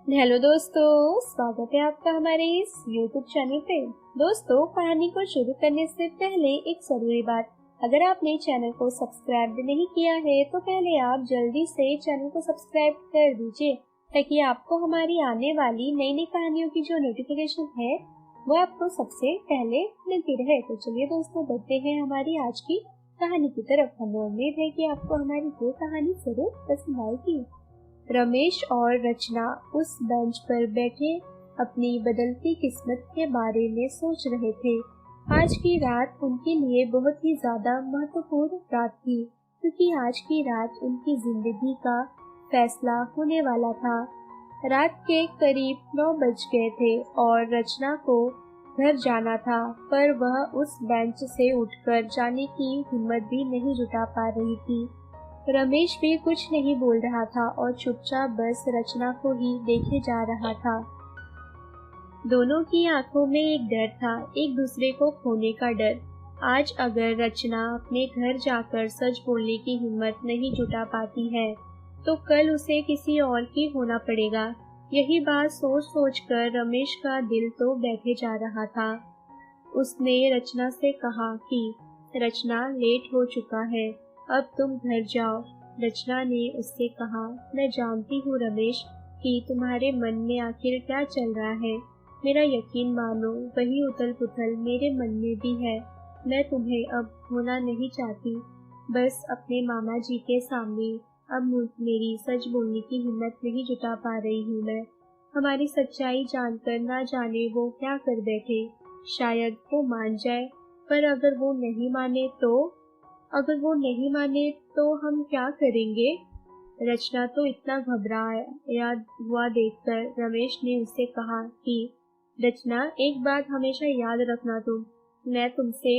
Hello दोस्तों, स्वागत है आपका हमारे इस YouTube चैनल पे। दोस्तों, कहानी को शुरू करने से पहले एक जरूरी बात, अगर आपने चैनल को सब्सक्राइब नहीं किया है तो पहले आप जल्दी से चैनल को सब्सक्राइब कर दीजिए ताकि आपको हमारी आने वाली नई नई कहानियों की जो नोटिफिकेशन है वो आपको सबसे पहले मिलती रहे। तो चलिए दोस्तों, बढ़ते हैं हमारी आज की कहानी की तरफ। हमें उम्मीद है कि आपको हमारी ये कहानी जरूर पसंद आएगी। रमेश और रचना उस बेंच पर बैठे अपनी बदलती किस्मत के बारे में सोच रहे थे। आज की रात उनके लिए बहुत ही ज्यादा महत्वपूर्ण रात थी, क्योंकि आज की रात उनकी जिंदगी का फैसला होने वाला था। रात के करीब 9 बज गए थे और रचना को घर जाना था, पर वह उस बेंच से उठकर जाने की हिम्मत भी नहीं जुटा पा रही थी। रमेश भी कुछ नहीं बोल रहा था और चुपचाप बस रचना को ही देखे जा रहा था। दोनों की आंखों में एक डर था, एक दूसरे को खोने का डर। आज अगर रचना अपने घर जाकर सच बोलने की हिम्मत नहीं जुटा पाती है तो कल उसे किसी और की होना पड़ेगा। यही बात सोच सोच कर रमेश का दिल तो बैठे जा रहा था। उसने रचना से कहा कि रचना, लेट हो चुका है, अब तुम घर जाओ। रचना ने उससे कहा, मैं जानती हूँ रमेश कि तुम्हारे मन में आखिर क्या चल रहा है। मेरा यकीन मानो, वही उथल पुथल मेरे मन में भी है। मैं तुम्हें अब खोना नहीं चाहती, बस अपने मामा जी के सामने अब मेरी सच बोलने की हिम्मत नहीं जुटा पा रही हूँ मैं। हमारी सच्चाई जानकर ना जाने वो क्या कर बैठे। शायद वो मान जाए, पर अगर वो नहीं माने तो हम क्या करेंगे। रचना तो इतना घबराया हुआ देखकर रमेश ने उससे कहा कि रचना, एक बात हमेशा याद रखना, मैं तुमसे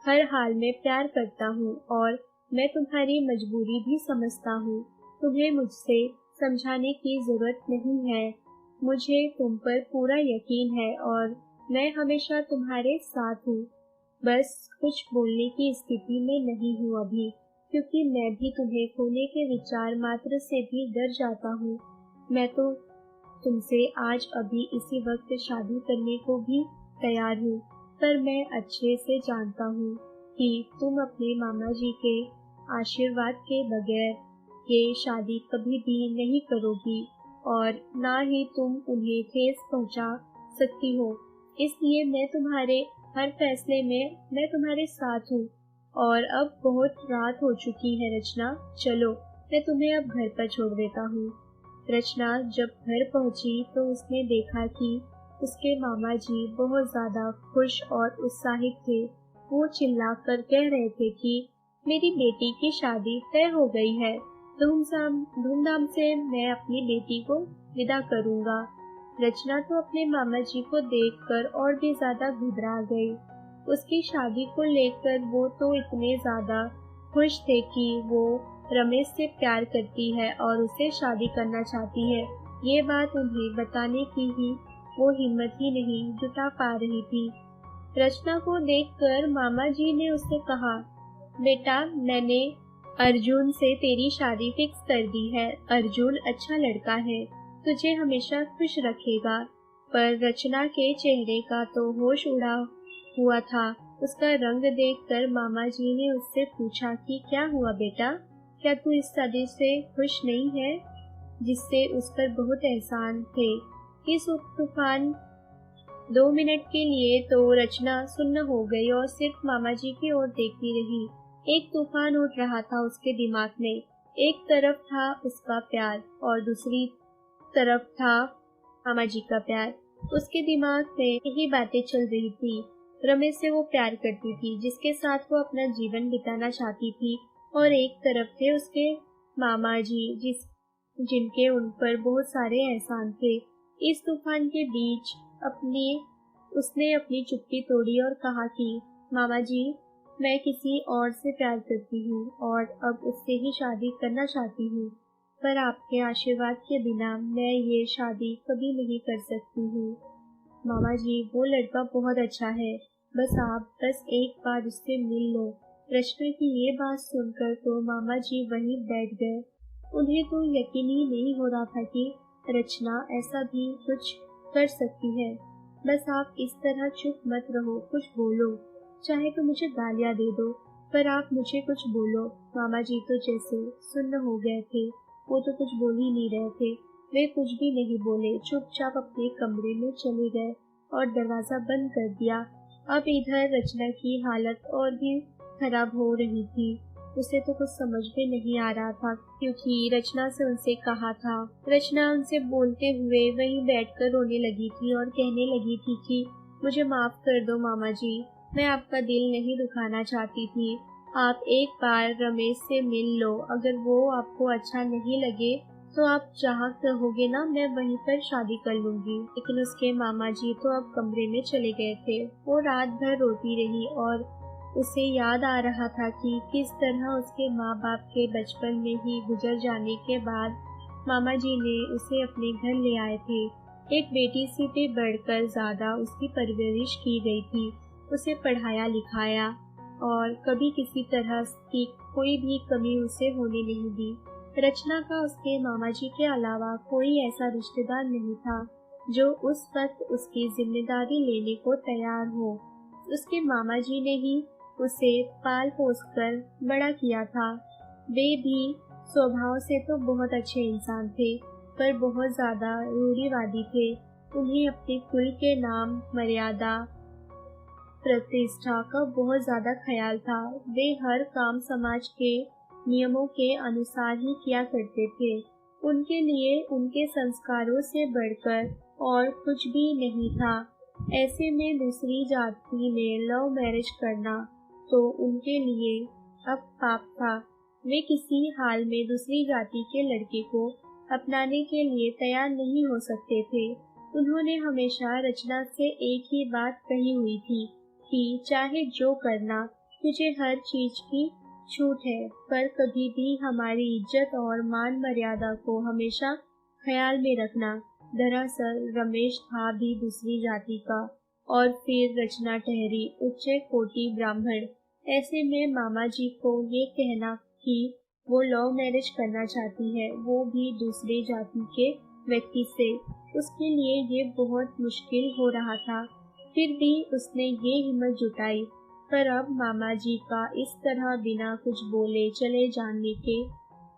हर हाल में प्यार करता हूँ और मैं तुम्हारी मजबूरी भी समझता हूँ। तुम्हें मुझसे समझाने की जरूरत नहीं है। मुझे तुम पर पूरा यकीन है और मैं हमेशा तुम्हारे साथ हूँ। बस कुछ बोलने की स्थिति में नहीं हूँ अभी, क्योंकि मैं भी तुम्हें खोने के विचार मात्र से भी डर जाता हूँ। मैं तो तुमसे आज अभी इसी वक्त शादी करने को भी तैयार हूँ, पर मैं अच्छे से जानता हूँ कि तुम अपने मामा जी के आशीर्वाद के बगैर ये शादी कभी भी नहीं करोगी और ना ही तुम उन्हें ठेस पहुँचा सकती हो। इसलिए मैं तुम्हारे हर फैसले में मैं तुम्हारे साथ हूँ। और अब बहुत रात हो चुकी है रचना, चलो मैं तुम्हें अब घर पर छोड़ देता हूँ। रचना जब घर पहुंची तो उसने देखा कि उसके मामा जी बहुत ज्यादा खुश और उत्साहित थे। वो चिल्लाकर कह रहे थे कि मेरी बेटी की शादी तय हो गई है, धूमधाम से मैं अपनी बेटी को विदा करूँगा। रचना तो अपने मामा जी को देखकर और भी ज्यादा घबरा गई। उसकी शादी को लेकर वो तो इतने ज्यादा खुश थे कि वो रमेश से प्यार करती है और उससे शादी करना चाहती है। ये बात उन्हें बताने की ही वो हिम्मत ही नहीं जुटा पा रही थी। रचना को देखकर मामा जी ने उससे कहा, बेटा, मैंने अर्जुन से तेरी शादी फिक्स कर दी है। अर्जुन अच्छा लड़का है, तुझे हमेशा खुश रखेगा। पर रचना के चेहरे का तो होश उड़ा हुआ था। उसका रंग देखकर मामा जी ने उससे पूछा कि क्या हुआ बेटा, क्या तू इस शादी से खुश नहीं है जिससे उस पर बहुत एहसान थे। इस तूफान 2 मिनट के लिए तो रचना सुन्न हो गई और सिर्फ मामा जी की ओर देखती रही। एक तूफान उठ रहा था उसके दिमाग में। एक तरफ था उसका प्यार और दूसरी तरफ था मामा जी का प्यार। उसके दिमाग में यही बातें चल रही थी। रमेश से वो प्यार करती थी, जिसके साथ वो अपना जीवन बिताना चाहती थी, और एक तरफ थे उसके मामा जी जिनके उन पर बहुत सारे एहसान थे। इस तूफान के बीच उसने अपनी चुप्पी तोड़ी और कहा कि मामा जी, मैं किसी और से प्यार करती हूँ और अब उससे ही शादी करना चाहती हूँ, पर आपके आशीर्वाद के बिना मैं ये शादी कभी नहीं कर सकती हूँ। मामा जी, वो लड़का बहुत अच्छा है, बस एक बार उससे मिल लो। रचना की ये बात सुनकर तो मामा जी वहीं बैठ गए। उन्हें तो यकीन ही नहीं हो रहा था कि रचना ऐसा भी कुछ कर सकती है। बस आप इस तरह चुप मत रहो, कुछ बोलो। चाहे तो मुझे गालियां दे दो, पर आप मुझे कुछ बोलो। मामा जी तो जैसे सुन्न हो गए थे, वो तो कुछ बोल ही नहीं रहे थे। वे कुछ भी नहीं बोले, चुपचाप अपने कमरे में चले गए और दरवाजा बंद कर दिया। अब इधर रचना की हालत और भी खराब हो रही थी। उसे तो कुछ समझ में नहीं आ रहा था, क्योंकि रचना से उनसे कहा था। रचना उनसे बोलते हुए वहीं बैठकर रोने लगी थी और कहने लगी थी कि मुझे माफ कर दो मामा जी, मैं आपका दिल नहीं दुखाना चाहती थी। आप एक बार रमेश से मिल लो, अगर वो आपको अच्छा नहीं लगे तो आप जहाँ कहोगे ना, मैं वहीं पर शादी कर लूंगी। लेकिन उसके मामा जी तो अब कमरे में चले गए थे। वो रात भर रोती रही और उसे याद आ रहा था कि किस तरह उसके माँ बाप के बचपन में ही गुजर जाने के बाद मामा जी ने उसे अपने घर ले आए थे। एक बेटी से भी बढ़कर ज्यादा उसकी परवरिश की गई थी, उसे पढ़ाया लिखाया और कभी किसी तरह की कोई भी कमी उसे होने नहीं दी। रचना का उसके मामा जी के अलावा कोई ऐसा रिश्तेदार नहीं था जो उस वक्त उसकी जिम्मेदारी लेने को तैयार हो। उसके मामा जी ने ही उसे पाल पोस कर बड़ा किया था। वे भी स्वभाव से तो बहुत अच्छे इंसान थे, पर बहुत ज्यादा रूढ़िवादी थे। उन्हें अपने कुल के नाम, मर्यादा, प्रतिष्ठा का बहुत ज्यादा ख्याल था। वे हर काम समाज के नियमों के अनुसार ही किया करते थे। उनके लिए उनके संस्कारों से बढ़कर और कुछ भी नहीं था। ऐसे में दूसरी जाति में लव मैरिज करना तो उनके लिए अब पाप था। वे किसी हाल में दूसरी जाति के लड़के को अपनाने के लिए तैयार नहीं हो सकते थे। उन्होंने हमेशा रचना से एक ही बात कही हुई थी कि चाहे जो करना, तुझे हर चीज की छूट है, पर कभी भी हमारी इज्जत और मान मर्यादा को हमेशा ख्याल में रखना। दरअसल रमेश था भी दूसरी जाति का और फिर रचना ठहरी उच्च कोटि ब्राह्मण। ऐसे में मामा जी को ये कहना कि वो लव मैरिज करना चाहती है, वो भी दूसरी जाति के व्यक्ति से, उसके लिए ये बहुत मुश्किल हो रहा था। फिर भी उसने ये हिम्मत जुटाई। पर अब मामा जी का इस तरह बिना कुछ बोले चले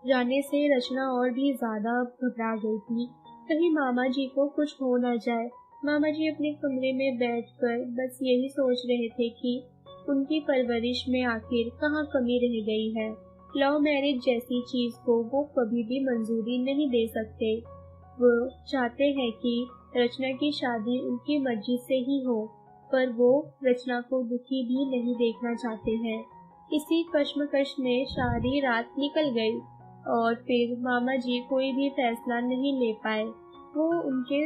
जाने से रचना और भी ज्यादा घबरा गई थी। कहीं मामा जी को कुछ हो न जाए। मामा जी अपने कमरे में बैठकर बस यही सोच रहे थे कि उनकी परवरिश में आखिर कहाँ कमी रह गई है। लव मैरिज जैसी चीज को वो कभी भी मंजूरी नहीं दे सकते। वो चाहते हैं कि रचना की शादी उनकी मर्जी से ही हो, पर वो रचना को दुखी भी नहीं देखना चाहते हैं। इसी कश्मकश में सारी रात निकल गई और फिर मामा जी कोई भी फैसला नहीं ले पाए। वो उनके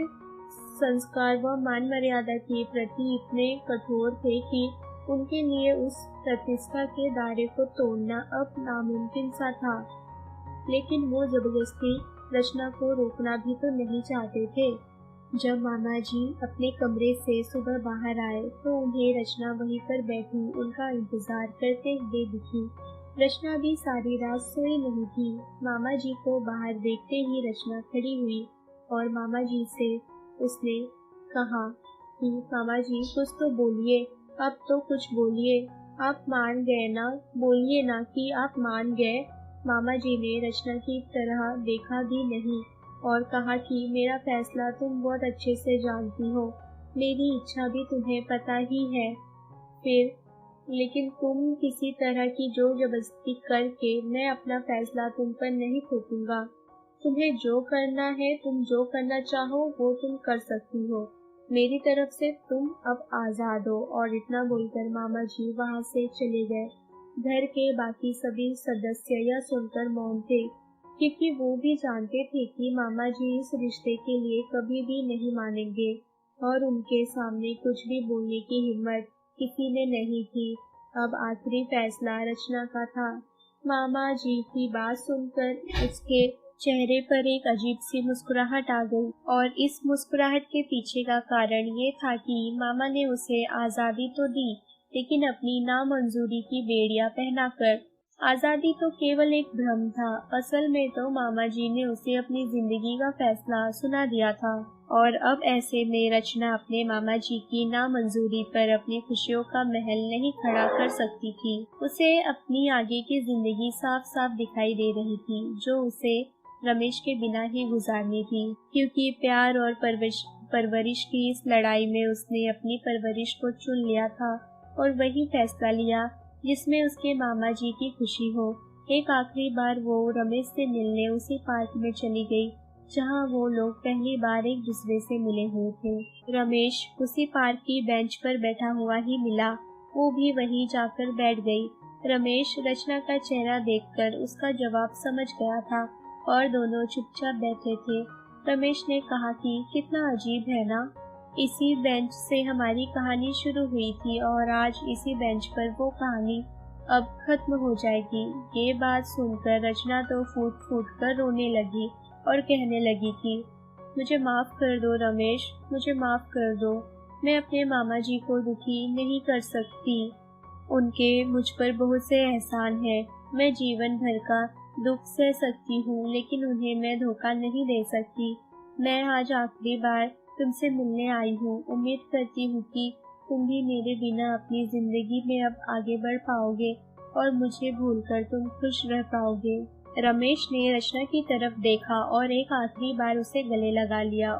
संस्कार व मान मर्यादा के प्रति इतने कठोर थे कि उनके लिए उस प्रतिष्ठा के दायरे को तोड़ना अब नामुमकिन सा था। लेकिन वो जबरदस्ती रचना को रोकना भी तो नहीं चाहते थे। जब मामा जी अपने कमरे से सुबह बाहर आए तो उन्हें रचना वहीं पर बैठी उनका इंतजार करते हुए दिखी। रचना भी सारी रात सोई नहीं थी। मामा जी को बाहर देखते ही रचना खड़ी हुई और मामा जी से उसने कहा कि मामा जी कुछ तो बोलिए, अब तो कुछ बोलिए, आप मान गए ना, बोलिए ना कि आप मान गए। मामा जी ने रचना की तरह देखा भी नहीं और कहा कि मेरा फैसला तुम बहुत अच्छे से जानती हो, मेरी इच्छा भी तुम्हें पता ही है। फिर लेकिन तुम किसी तरह की जोर जबरदस्ती करके मैं अपना फैसला तुम पर नहीं थोपूंगा। तुम्हें जो करना है, तुम जो करना चाहो वो तुम कर सकती हो। मेरी तरफ से तुम अब आजाद हो। और इतना बोलकर मामा जी वहां से चले गए। घर के बाकी सभी सदस्य यह सुनकर मौन थे, क्योंकि वो भी जानते थे कि मामा जी इस रिश्ते के लिए कभी भी नहीं मानेंगे और उनके सामने कुछ भी बोलने की हिम्मत किसी ने नहीं थी। अब आखिरी फैसला रचना का था। मामा जी की बात सुनकर उसके चेहरे पर एक अजीब सी मुस्कुराहट आ गई और इस मुस्कुराहट के पीछे का कारण ये था कि मामा ने उसे आजादी तो दी, लेकिन अपनी नामंजूरी की बेड़ियां पहनाकर। आजादी तो केवल एक भ्रम था। असल में तो मामा जी ने उसे अपनी जिंदगी का फैसला सुना दिया था और अब ऐसे में रचना अपने मामा जी की नामंजूरी पर अपनी खुशियों का महल नहीं खड़ा कर सकती थी। उसे अपनी आगे की जिंदगी साफ साफ दिखाई दे रही थी, जो उसे रमेश के बिना ही गुजारनी थी, क्योंकि प्यार और परवरिश की इस लड़ाई में उसने अपनी परवरिश को चुन लिया था और वही फैसला लिया जिसमें उसके मामा जी की खुशी हो। एक आखिरी बार वो रमेश से मिलने उसी पार्क में चली गई जहाँ वो लोग पहली बार एक दूसरे से मिले हुए थे। रमेश उसी पार्क की बेंच पर बैठा हुआ ही मिला। वो भी वहीं जाकर बैठ गई। रमेश रचना का चेहरा देखकर उसका जवाब समझ गया था और दोनों चुपचाप बैठे थे। रमेश ने कहा कि कितना अजीब है ना, इसी बेंच से हमारी कहानी शुरू हुई थी और आज इसी बेंच पर वो कहानी अब खत्म हो जाएगी। ये बात सुनकर रचना तो फूट फूट कर रोने लगी और कहने लगी कि मुझे माफ कर दो रमेश, मुझे माफ कर दो। मैं अपने मामा जी को दुखी नहीं कर सकती। उनके मुझ पर बहुत से एहसान हैं। मैं जीवन भर का दुख सह सकती हूँ, लेकिन उन्हें मैं धोखा नहीं दे सकती। मैं आज आखिरी बार तुमसे मिलने आई हूँ। उम्मीद करती हूँ कि तुम भी मेरे बिना अपनी जिंदगी में अब आगे बढ़ पाओगे और मुझे भूलकर तुम खुश रह पाओगे। रमेश ने रचना की तरफ देखा और एक आखिरी बार उसे गले लगा लिया।